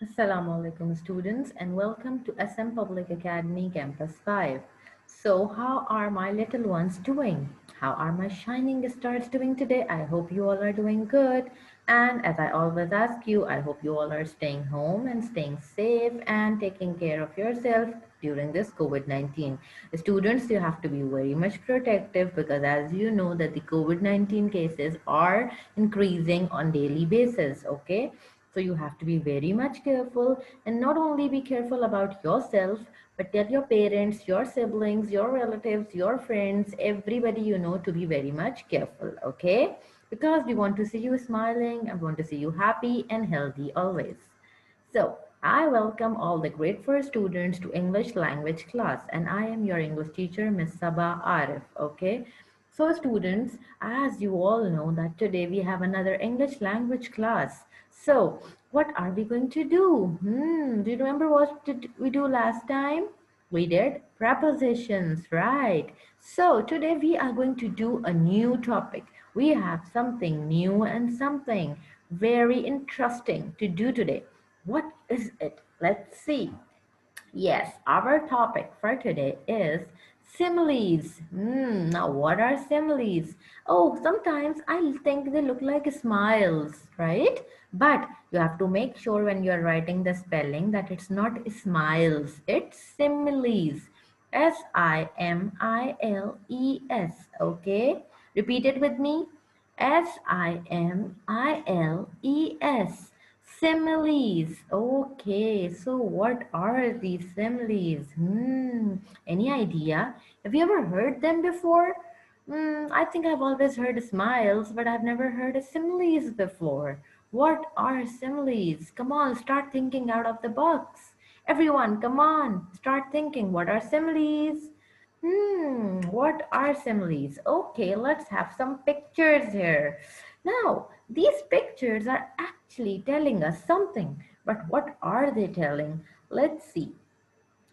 Assalamu alaikum students and welcome to SM Public Academy Campus 5. So how are my little ones doing? How are my shining stars doing today? I hope you all are doing good. And as I always ask you, I hope you all are staying home and staying safe and taking care of yourself during this COVID-19. Students, you have to be very much protective because as you know that the COVID-19 cases are increasing on daily basis, okay? So you have to be very much careful and not only be careful about yourself, but tell your parents, your siblings, your relatives, your friends, everybody you know to be very much careful, okay? Because we want to see you smiling and want to see you happy and healthy always. So, I welcome all the grade 4 students to English language class and I am your English teacher Miss Sabah Arif, okay? So students, as you all know that today we have another English language class. So, what are we going to do? Do you remember what did we do last time? We did prepositions, right? So, today we are going to do a new topic. We have something new and something very interesting to do today. What is it? Let's see. Yes, our topic for today is similes. Now, what are similes? Oh, sometimes I think they look like smiles, right? But you have to make sure when you're writing the spelling that it's not smiles, it's similes. Similes. Okay? Repeat it with me. Similes. Similes. Okay, so what are these similes? Any idea? Have you ever heard them before? I think I've always heard smiles, but I've never heard of similes before. What are similes? Come on, start thinking out of the box. Everyone, come on, start thinking. What are similes? What are similes? Okay, let's have some pictures here. Now, these pictures are actually telling us something, but what are they telling? Let's see.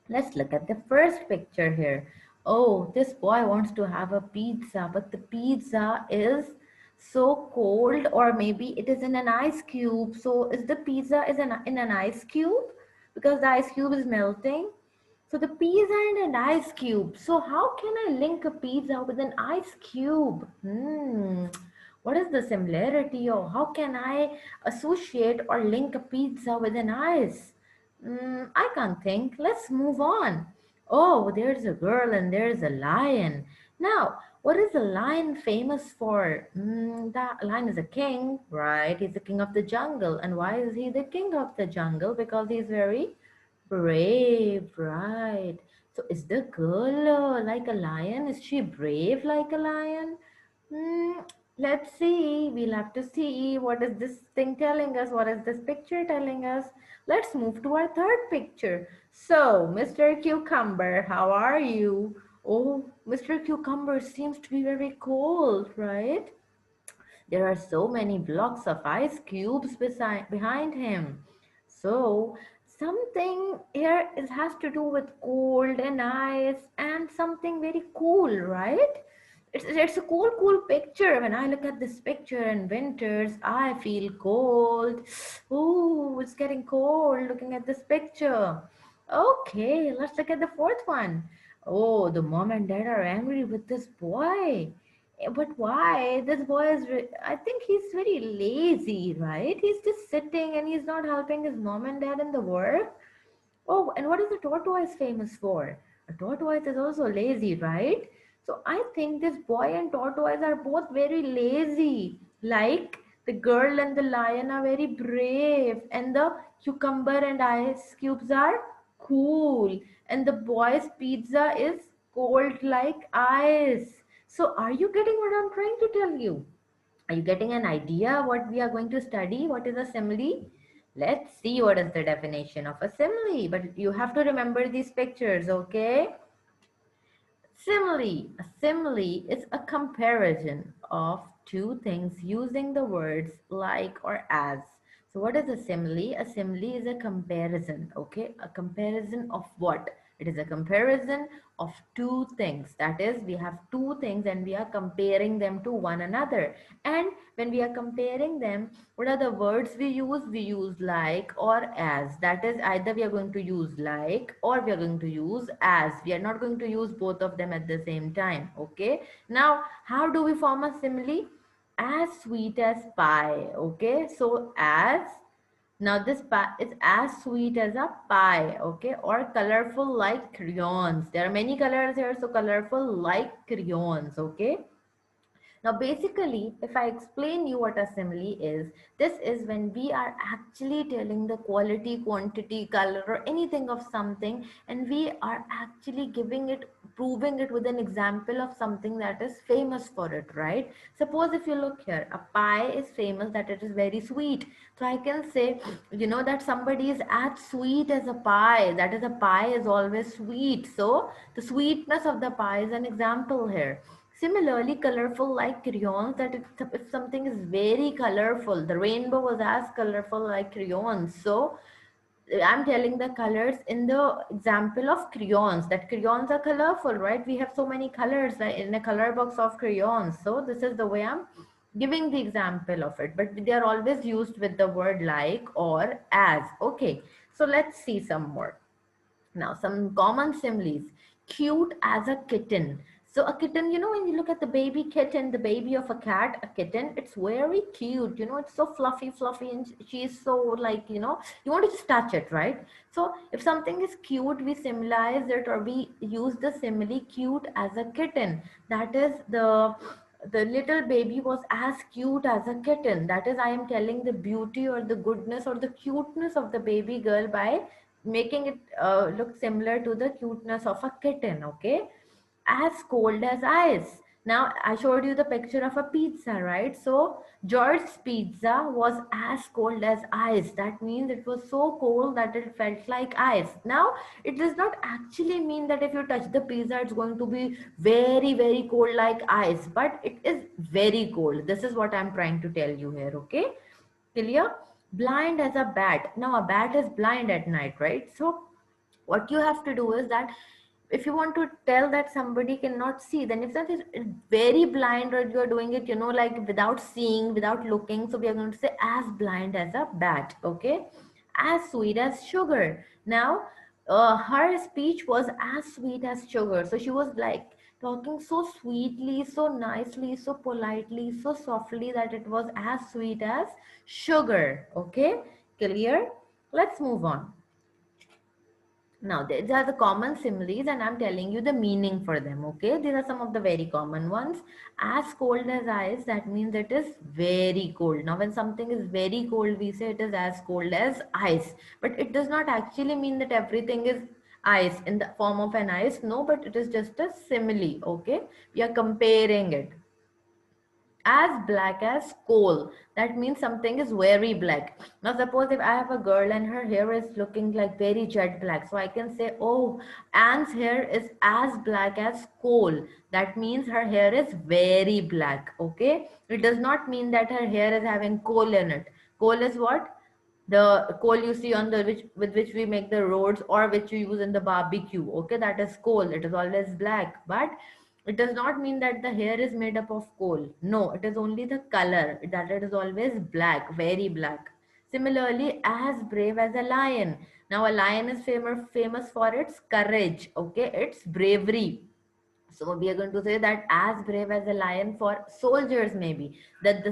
Let's look at the first picture here. Oh, this boy wants to have a pizza, but the pizza is so cold, or maybe it is in an ice cube. So, is the pizza in an ice cube? Because the ice cube is melting. So the pizza and an ice cube. So how can I link a pizza with an ice cube? What is the similarity or how can I associate or link a pizza with an ice? I can't think. Let's move on. Oh, there's a girl and there's a lion. Now, what is a lion famous for? The lion is a king, right? He's the king of the jungle. And why is he the king of the jungle? Because he's very brave, right? So is the girl like a lion? Is she brave like a lion? Hmm, let's see. We'll have to see what is this thing telling us? What is this picture telling us? Let's move to our third picture. So, Mr. Cucumber, how are you? Oh, Mr. Cucumber seems to be very cold, right? There are so many blocks of ice cubes behind him. So, something here is, has to do with cold and ice and something very cool, right? It's a cool picture. When I look at this picture in winters, I feel cold. Ooh, it's getting cold looking at this picture. Okay, let's look at the fourth one. Oh, the mom and dad are angry with this boy. But why? This boy is, I think he's very lazy, right? He's just sitting and he's not helping his mom and dad in the work. Oh, and what is the tortoise famous for? A tortoise is also lazy, right? So I think this boy and tortoise are both very lazy. Like the girl and the lion are very brave, and the cucumber and ice cubes are cool, and the boy's pizza is cold like ice. So are you getting what I'm trying to tell you? Are you getting an idea what we are going to study? What is a simile? Let's see what is the definition of a simile. But you have to remember these pictures, okay? Simile. A simile is a comparison of two things using the words like or as. So what is a simile? A simile is a comparison, okay? A comparison of what? It is a comparison of two things. That is, we have two things and we are comparing them to one another. And when we are comparing them, what are the words we use? We use like or as. That is, either we are going to use like or we are going to use as. We are not going to use both of them at the same time. Okay. Now, how do we form a simile? As sweet as pie. Okay. So, as now this pie is as sweet as a pie, okay, or colorful like crayons. There are many colors here, so colorful like crayons, okay. Now, basically, if I explain you what a simile is, this is when we are actually telling the quality, quantity, color, or anything of something, and we are actually giving it, proving it with an example of something that is famous for it, right? Suppose if you look here, a pie is famous that it is very sweet. So I can say, that somebody is as sweet as a pie. That is, a pie is always sweet. So the sweetness of the pie is an example here. Similarly, colorful like crayons, that if something is very colorful, the rainbow was as colorful like crayons. So I'm telling the colors in the example of crayons, that crayons are colorful, right? We have so many colors in a color box of crayons. So this is the way I'm giving the example of it, but they are always used with the word like or as. Okay, so let's see some more. Now, some common similes. Cute as a kitten. So a kitten, when you look at the baby kitten, the baby of a cat, a kitten, it's very cute. It's so fluffy, fluffy, and she's so like, you want to just touch it, right? So if something is cute, we symbolize it or we use the simile cute as a kitten. That is the little baby was as cute as a kitten. That is, I am telling the beauty or the goodness or the cuteness of the baby girl by making it look similar to the cuteness of a kitten. Okay, as cold as ice. Now I showed you the picture of a pizza, right? So George's pizza was as cold as ice. That means it was so cold that it felt like ice. Now it does not actually mean that if you touch the pizza it's going to be very very cold like ice, but it is very cold. This is what I'm trying to tell you here. Okay, clear? Blind as a bat. Now a bat is blind at night, right? So what you have to do is that if you want to tell that somebody cannot see, then if that is very blind or you are doing it, like without seeing, without looking, so we are going to say as blind as a bat. Okay, as sweet as sugar. Now her speech was as sweet as sugar, so she was like talking so sweetly, so nicely, so politely, so softly that it was as sweet as sugar. Okay, clear? Let's move on. Now, these are the common similes, and I'm telling you the meaning for them. Okay, these are some of the very common ones. As cold as ice, that means it is very cold. Now, when something is very cold, we say it is as cold as ice, but it does not actually mean that everything is ice in the form of an ice. No, but it is just a simile. Okay, we are comparing it. As black as coal, that means something is very black. Now suppose if I have a girl and her hair is looking like very jet black, so I can say, oh, Anne's hair is as black as coal. That means her hair is very black. Okay, it does not mean that her hair is having coal in it. Coal is what? The coal you see on the which with which we make the roads or which you use in the barbecue. Okay, that is coal. It is always black, but it does not mean that the hair is made up of coal. No, it is only the color that it is always black, very black. Similarly, as brave as a lion. Now, a lion is famous for its courage. Okay, its bravery. So we are going to say that as brave as a lion for soldiers, maybe that the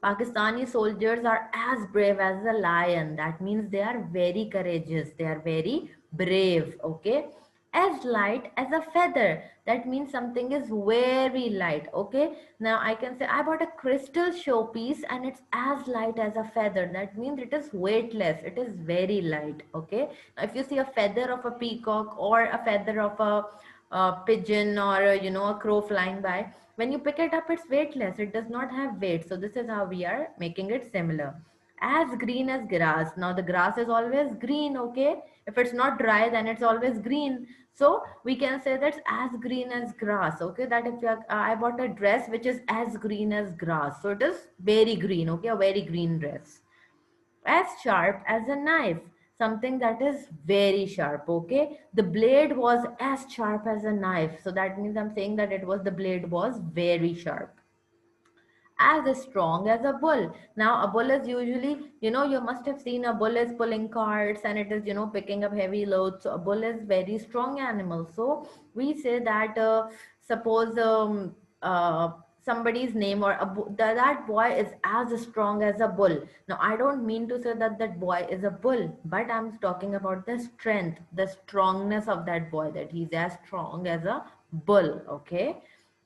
Pakistani soldiers are as brave as a lion. That means they are very courageous. They are very brave. Okay, as light as a feather. That means something is very light. Okay, now I can say I bought a crystal showpiece and it's as light as a feather. That means it is weightless. It is very light. Okay, now if you see a feather of a peacock or a feather of a pigeon or a crow flying by, when you pick it up it's weightless, it does not have weight. So this is how we are making it similar. As green as grass. Now the grass is always green. Okay, if it's not dry then it's always green, so we can say that's as green as grass. Okay, that if you are, I bought a dress which is as green as grass, so it is very green. Okay, a very green dress. As sharp as a knife. something that is very sharp. Okay, the blade was as sharp as a knife, so that means I'm saying that it was, the blade was very sharp. As strong as a bull. Now, a bull is usually, you must have seen a bull is pulling carts and it is, picking up heavy loads. So, a bull is very strong animal. So, we say that, suppose somebody's name, or that boy is as strong as a bull. Now, I don't mean to say that that boy is a bull, but I'm talking about the strength, the strongness of that boy, that he's as strong as a bull. Okay,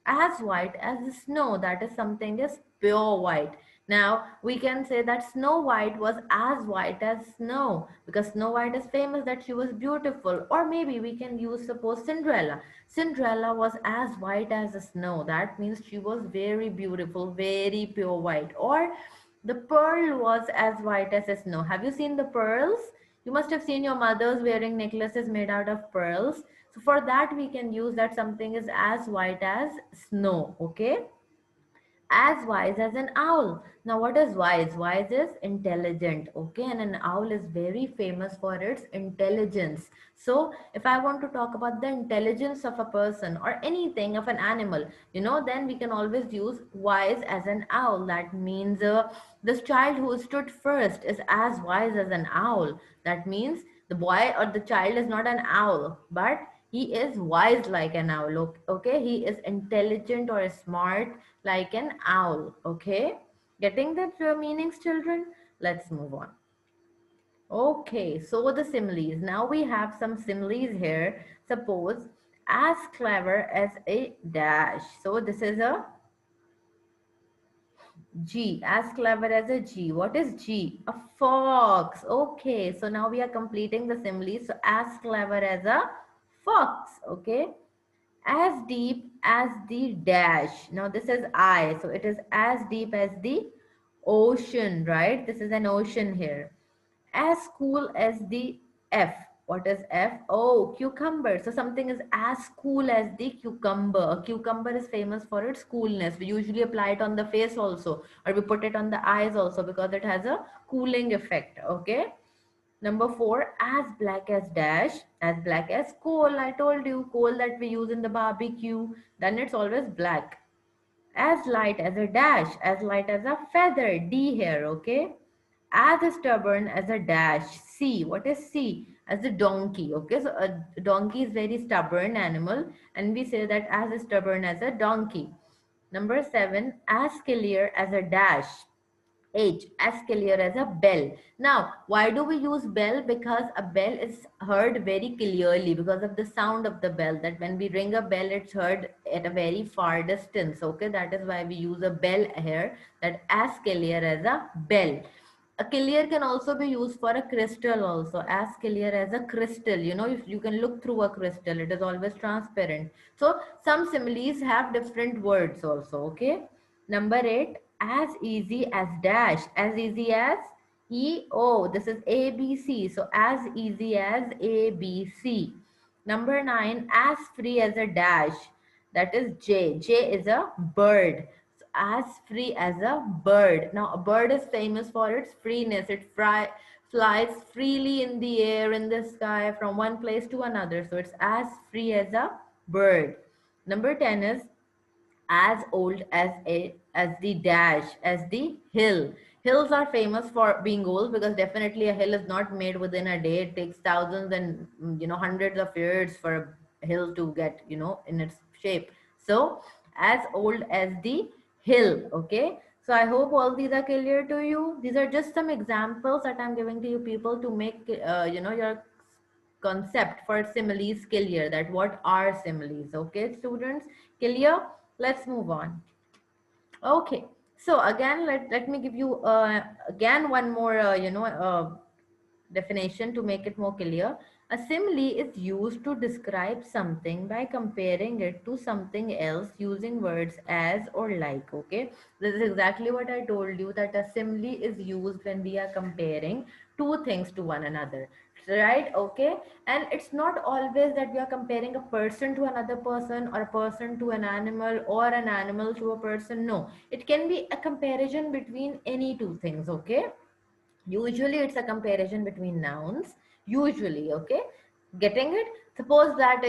as white as the snow, that is something is pure white. Now we can say that Snow White was as white as snow, because Snow White is famous that she was beautiful. Or maybe we can use, suppose, Cinderella was as white as the snow, that means she was very beautiful, very pure white. Or the pearl was as white as the snow. Have you seen the pearls? You must have seen your mothers wearing necklaces made out of pearls. So for that, we can use that something is as white as snow. Okay, as wise as an owl. Now, what is wise? Wise is intelligent. Okay, and an owl is very famous for its intelligence. So, if I want to talk about the intelligence of a person or anything of an animal, then we can always use wise as an owl. That means this child who stood first is as wise as an owl. That means the boy or the child is not an owl, but he is wise like an owl. Okay, he is intelligent or smart like an owl. Okay, getting that meanings, children? Let's move on. Okay, so the similes. Now we have some similes here. Suppose, as clever as a dash. So this is a G, as clever as a G. What is G? A fox. Okay, so now we are completing the similes. So as clever as a fox. Okay, as deep as the dash. Now this is I, so it is as deep as the ocean, right? This is an ocean here. As cool as the F. What is F? Oh, cucumber. So something is as cool as the cucumber. A cucumber is famous for its coolness. We usually apply it on the face also, or we put it on the eyes also, because it has a cooling effect. Okay. Number four, as black as dash, as black as coal. I told you, coal that we use in the barbecue, then it's always black. As light as a dash, as light as a feather, D here, okay? As stubborn as a dash, C. What is C? As a donkey, okay? So a donkey is very stubborn animal, and we say that as stubborn as a donkey. Number seven, as clear as a dash. H, as clear as a bell. Now, why do we use bell? Because a bell is heard very clearly because of the sound of the bell. That when we ring a bell, it's heard at a very far distance. Okay, that is why we use a bell here. That as clear as a bell. A clear can also be used for a crystal also, as clear as a crystal. If you can look through a crystal, it is always transparent. So some similes have different words also. Okay. Number eight, as easy as dash, as easy as EO. This is ABC. So as easy as ABC. Number nine, as free as a dash. That is J. J is a bird. So as free as a bird. Now a bird is famous for its freeness. It flies freely in the air, in the sky, from one place to another. So it's as free as a bird. Number 10 is as old as the dash, as the hill. Hills are famous for being old, because definitely a hill is not made within a day. It takes thousands and hundreds of years for a hill to get in its shape. So as old as the hill. Okay, so I hope all these are clear to you. These are just some examples that I'm giving to you people to make your concept for similes clear, that what are similes. Okay, students, clear? Let's move on. Okay, so again, let me give you again one more definition to make it more clear. A simile is used to describe something by comparing it to something else using words as or like. Okay, this is exactly what I told you, that a simile is used when we are comparing two things to one another, right? Okay, and it's not always that we are comparing a person to another person, or a person to an animal, or an animal to a person. No, it can be a comparison between any two things. Okay, Usually it's a comparison between nouns. Usually, okay? Getting it? Suppose that,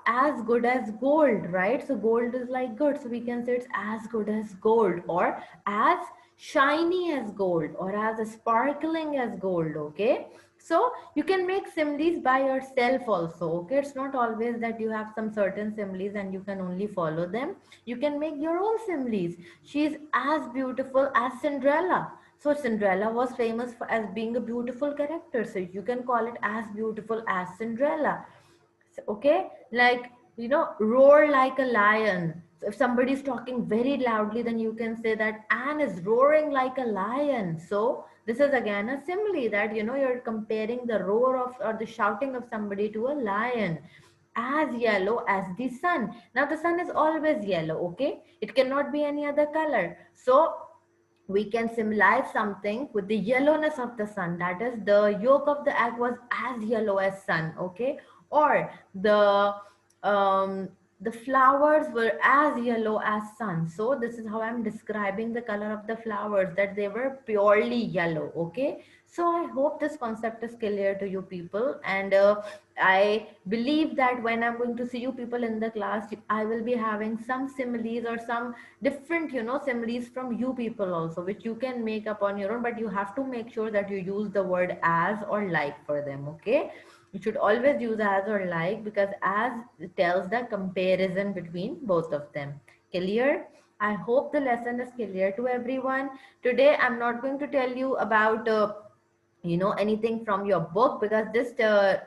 as good as gold, right? So gold is like good. So we can say it's as good as gold, or as shiny as gold, or as sparkling as gold, okay? So you can make similes by yourself also, okay? It's not always that you have some certain similes and you can only follow them. You can make your own similes. She is as beautiful as Cinderella. So Cinderella was famous for as being a beautiful character. So you can call it as beautiful as Cinderella. Okay, like, roar like a lion. So if somebody is talking very loudly, then you can say that Anne is roaring like a lion. So this is again a simile that, you're comparing the roar of or the shouting of somebody to a lion. As yellow as the sun. Now the sun is always yellow, okay? It cannot be any other color. So we can symbolize something with the yellowness of the sun, that is the yolk of the egg was as yellow as sun, okay? Or um the flowers were as yellow as sun. So this is how I'm describing the color of the flowers, that they were purely yellow, okay? So I hope this concept is clear to you people, and I believe that when I'm going to see you people in the class, I will be having some similes or some different, similes from you people also, which you can make up on your own, but you have to make sure that you use the word as or like for them, okay? You should always use as or like, because as tells the comparison between both of them. Clear? I hope the lesson is clear to everyone. Today I'm not going to tell you about anything from your book, because this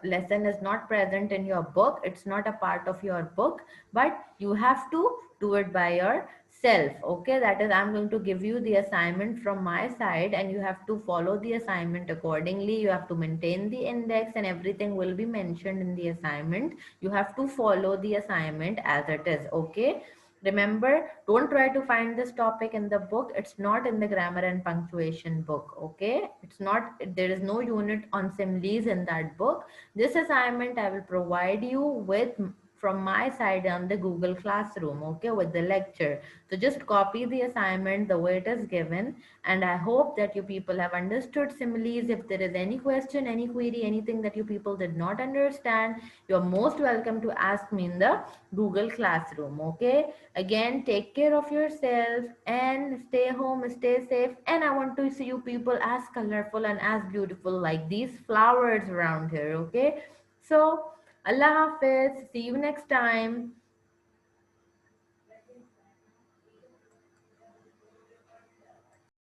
lesson is not present in your book. It's not a part of your book, but you have to do it by yourself, okay? That is, I'm going to give you the assignment from my side, and you have to follow the assignment accordingly. You have to maintain the index, and everything will be mentioned in the assignment. You have to follow the assignment as it is, okay? Remember, don't try to find this topic in the book. It's not in the grammar and punctuation book. Okay. It's not, there is no unit on similes in that book. This assignment I will provide you with from my side on the Google Classroom, okay, with the lecture. So just copy the assignment the way it is given, and I hope that you people have understood similes. If there is any question, any query, anything that you people did not understand, you're most welcome to ask me in the Google Classroom, okay? Again, take care of yourself and stay home, stay safe. And I want to see you people as colorful and as beautiful like these flowers around here, okay? So, Allah Hafiz. See you next time.